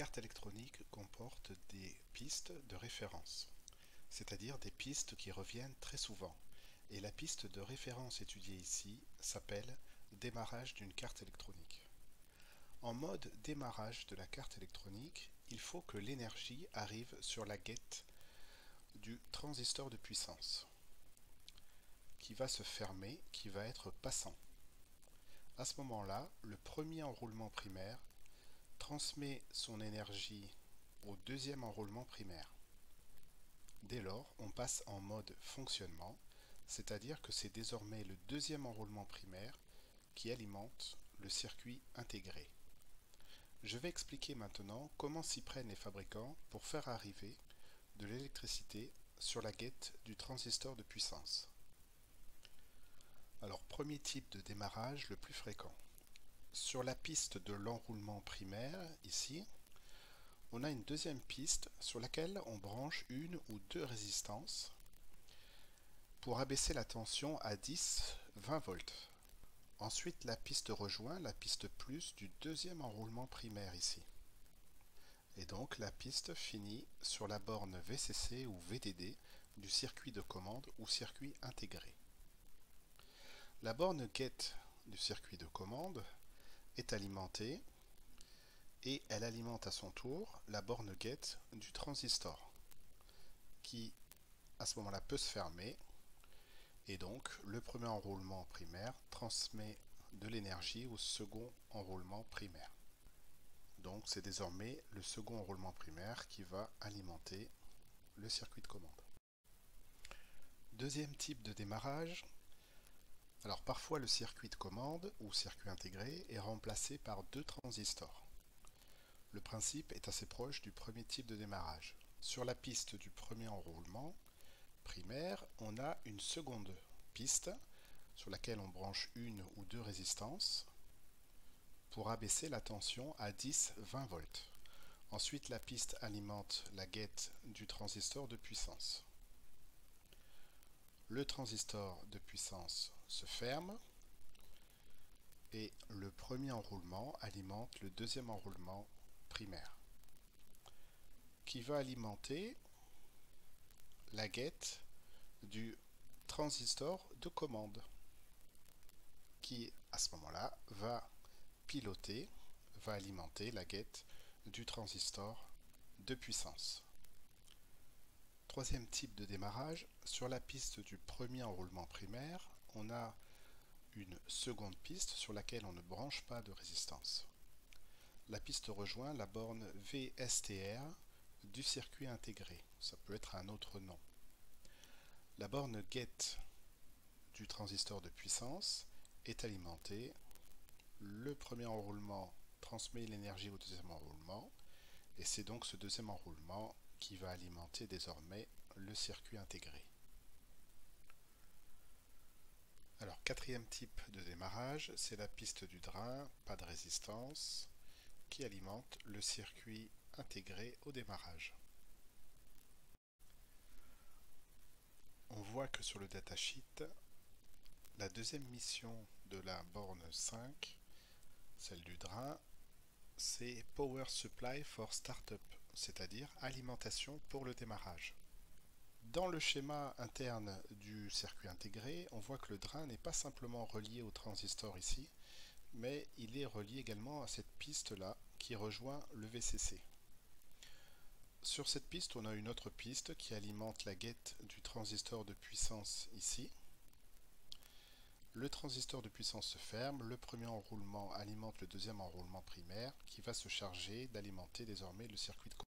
carte électronique comporte des pistes de référence, c'est-à-dire des pistes qui reviennent très souvent. Et la piste de référence étudiée ici s'appelle démarrage d'une carte électronique. En mode démarrage de la carte électronique, il faut que l'énergie arrive sur la gate du transistor de puissance, qui va se fermer, qui va être passant. À ce moment-là, le premier enroulement primaire transmet son énergie au deuxième enroulement primaire. Dès lors, on passe en mode fonctionnement, c'est-à-dire que c'est désormais le deuxième enroulement primaire qui alimente le circuit intégré. Je vais expliquer maintenant comment s'y prennent les fabricants pour faire arriver de l'électricité sur la gate du transistor de puissance. Alors, premier type de démarrage le plus fréquent. Sur la piste de l'enroulement primaire, ici, on a une deuxième piste sur laquelle on branche une ou deux résistances pour abaisser la tension à 10-20 volts. Ensuite, la piste rejoint la piste plus du deuxième enroulement primaire ici. Et donc la piste finit sur la borne VCC ou VDD du circuit de commande ou circuit intégré. La borne gate du circuit de commande est alimentée et elle alimente à son tour la borne gate du transistor qui à ce moment-là peut se fermer et donc le premier enroulement primaire transmet de l'énergie au second enroulement primaire. Donc c'est désormais le second enroulement primaire qui va alimenter le circuit de commande. Deuxième type de démarrage. Alors parfois le circuit de commande ou circuit intégré est remplacé par deux transistors. Le principe est assez proche du premier type de démarrage. Sur la piste du premier enroulement primaire, on a une seconde piste sur laquelle on branche une ou deux résistances pour abaisser la tension à 10-20 volts. Ensuite, la piste alimente la gate du transistor de puissance. Le transistor de puissance se ferme et le premier enroulement alimente le deuxième enroulement primaire qui va alimenter la gate du transistor de commande qui à ce moment-là va piloter, va alimenter la gate du transistor de puissance. Troisième type de démarrage, sur la piste du premier enroulement primaire, on a une seconde piste sur laquelle on ne branche pas de résistance. La piste rejoint la borne VSTR du circuit intégré. Ça peut être un autre nom. La borne gate du transistor de puissance est alimentée. Le premier enroulement transmet l'énergie au deuxième enroulement et c'est donc ce deuxième enroulement qui va alimenter désormais le circuit intégré. Alors, quatrième type de démarrage, c'est la piste du drain, pas de résistance, qui alimente le circuit intégré au démarrage. On voit que sur le datasheet, la deuxième mission de la borne 5, celle du drain, c'est Power Supply for Startup, c'est-à-dire alimentation pour le démarrage. Dans le schéma interne du circuit intégré, on voit que le drain n'est pas simplement relié au transistor ici, mais il est relié également à cette piste-là qui rejoint le VCC. Sur cette piste, on a une autre piste qui alimente la gate du transistor de puissance ici. Le transistor de puissance se ferme, le premier enroulement alimente le deuxième enroulement primaire qui va se charger d'alimenter désormais le circuit de commande.